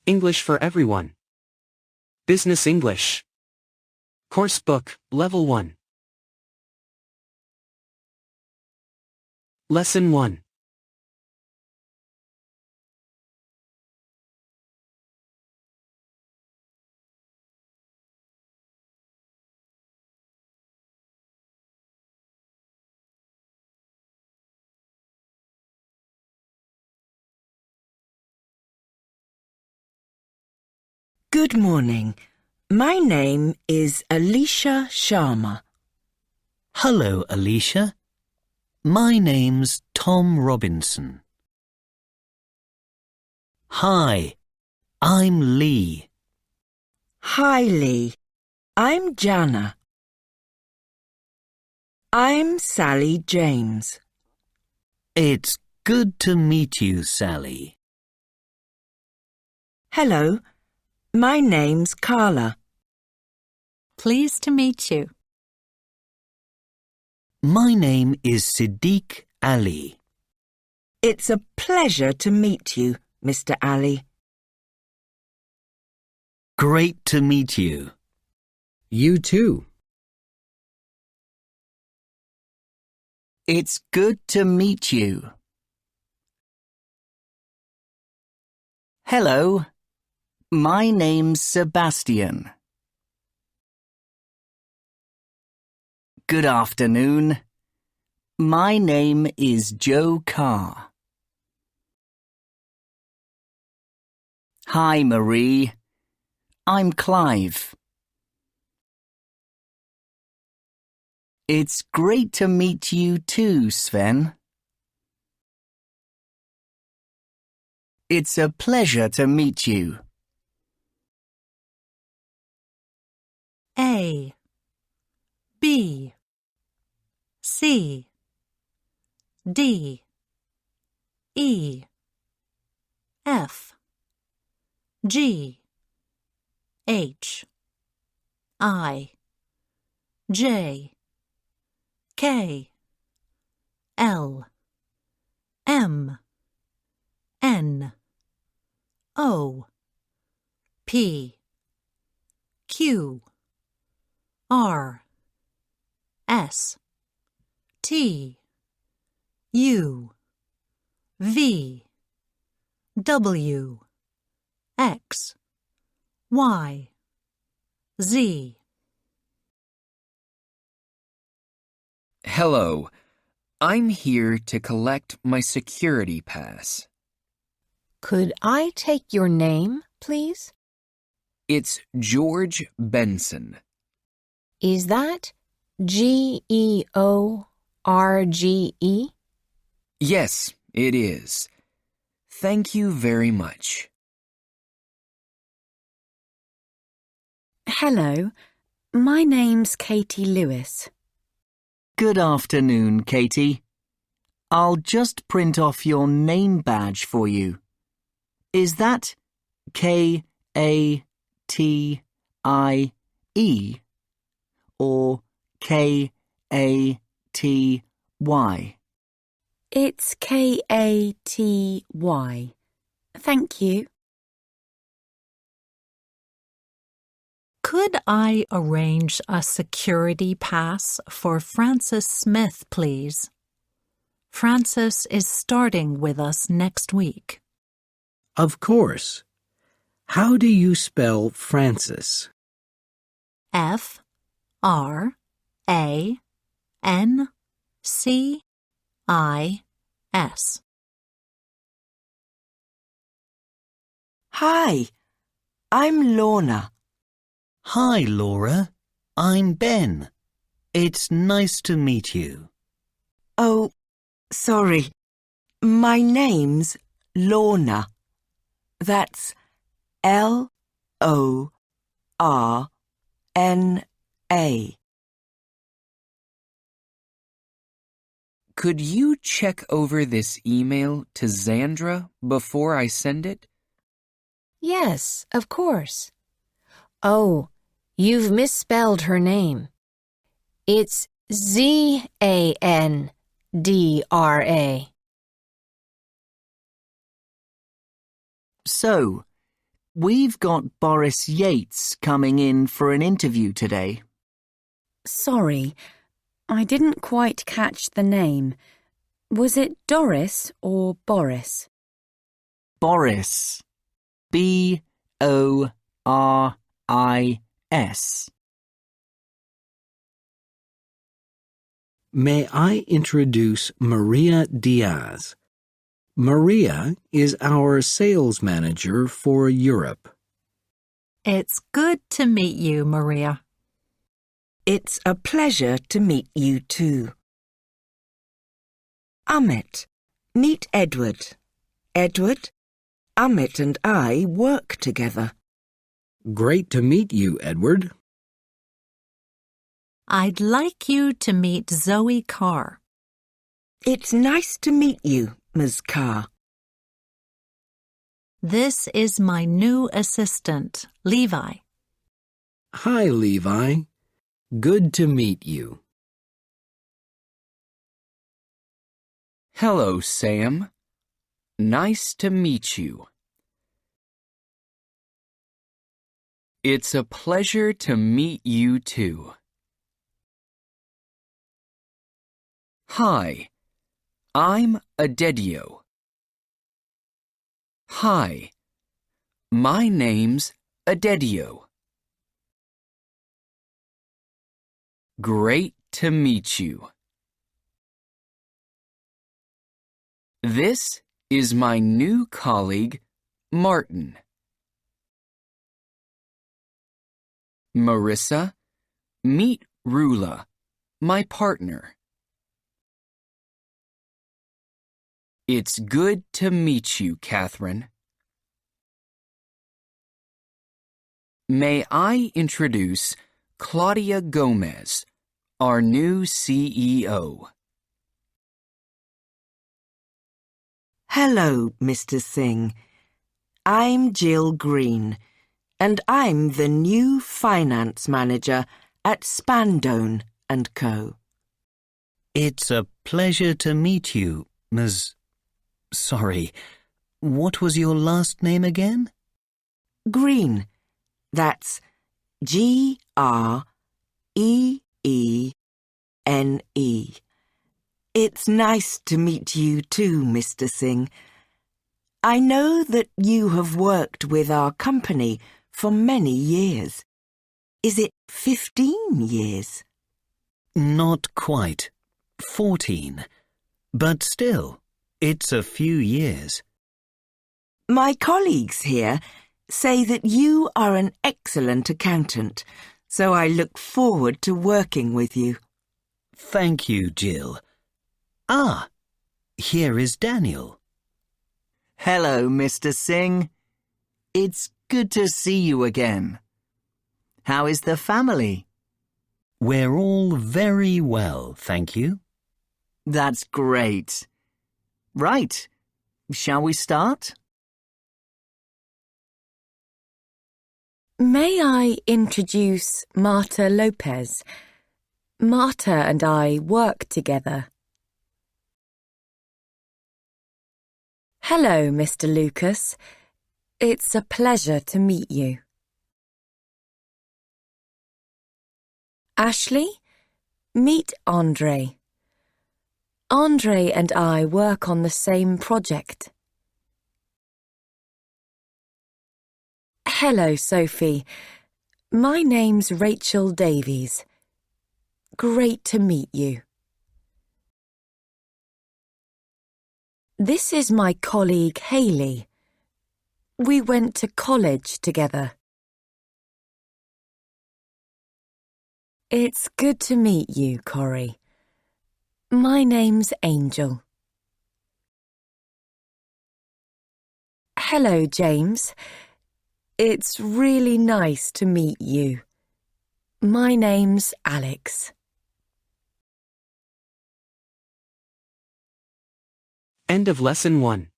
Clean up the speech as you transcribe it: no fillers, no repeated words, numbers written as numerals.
English for Everyone. Business English. Course Book, Level 1. Lesson 1. Good morning. My name is Alicia Sharma. Hello, Alicia. My name's Tom Robinson. Hi, I'm Lee. Hi, Lee. I'm Jana. I'm Sally James. It's good to meet you, Sally. Hello. My name's Carla. Pleased to meet you. My name is Siddiq Ali. It's a pleasure to meet you, Mr. Ali. Great to meet you. You too. It's good to meet you. Hello, my name's Sebastian. Good afternoon. My name is Joe Carr. Hi, Marie. I'm Clive. It's great to meet you too, Sven. It's a pleasure to meet you. A, B, C, D, E, F, G, H, I, J, K, L, M, N, O, P, Q, R, S, T, U, V, W, X, Y, Z. Hello, I'm here to collect my security pass. Could I take your name, please? It's George Benson. Is that George? Yes, it is. Thank you very much. Hello, my name's Katie Lewis. Good afternoon, Katie. I'll just print off your name badge for you. Is that K-A-T-I-E or K-A-T-Y? It's K-A-T-Y. Thank you. Could I arrange a security pass for Frances Smith, please? Frances is starting with us next week. Of course. How do you spell Frances? F-R-A-N-C-I-S. Hi. I'm Lorna. Hi, Laura. I'm Ben. It's nice to meet you. Oh, sorry. My name's Lorna. That's L-O-R-N-A. Could you check over this email to Zandra before I send it? Yes, of course. Oh, you've misspelled her name. It's Z-A-N-D-R-A. So, We've got Boris Yates coming in for an interview today. Sorry, I didn't quite catch the name. Was it Doris or Boris? Boris. B-O-R-I-S. May I introduce Maria Diaz? Maria is our sales manager for Europe. It's good to meet you, Maria. It's a pleasure to meet you too. Amit, meet Edward. Edward, Amit and I work together. Great to meet you, Edward. I'd like you to meet Zoe Carr. It's nice to meet you, Ms. Carr. This is my new assistant, Levi. Hi, Levi. Good to meet you. Hello, Sam. Nice to meet you. It's a pleasure to meet you too. Hi, I'm Adedio. Hi, my name's Adedio. Great to meet you. This is my new colleague, Martin. Marissa, meet Rula, my partner. It's good to meet you, Catherine. May I introduce Claudia Gomez, our new CEO. Hello, Mr. Singh. I'm Jill Green, and I'm the new finance manager at Spandone & Co. It's a pleasure to meet you, Ms. Sorry, what was your last name again? Green. That's G-R-E-E-N-E. It's nice to meet you too, Mr. Singh. I know that you have worked with our company for many years. Is it 15 years? Not quite. 14. But still, it's a few years. My colleagues here say that you are an excellent accountant, so I look forward to working with you. Thank you, Jill. Ah, here is Daniel. Hello, Mr. Singh. It's good to see you again. How is the family? We're all very well, thank you. That's great. Right. Shall we start? May I introduce Marta Lopez? Marta and I work together. Hello, Mr. Lucas. It's a pleasure to meet you. Ashley, meet Andre. Andre and I work on the same project. Hello, Sophie. My name's Rachel Davies. Great to meet you. This is my colleague Hayley. We went to college together. It's good to meet you, Corrie. My name's Angel. Hello, James. It's really nice to meet you. My name's Alex. End of Lesson 1.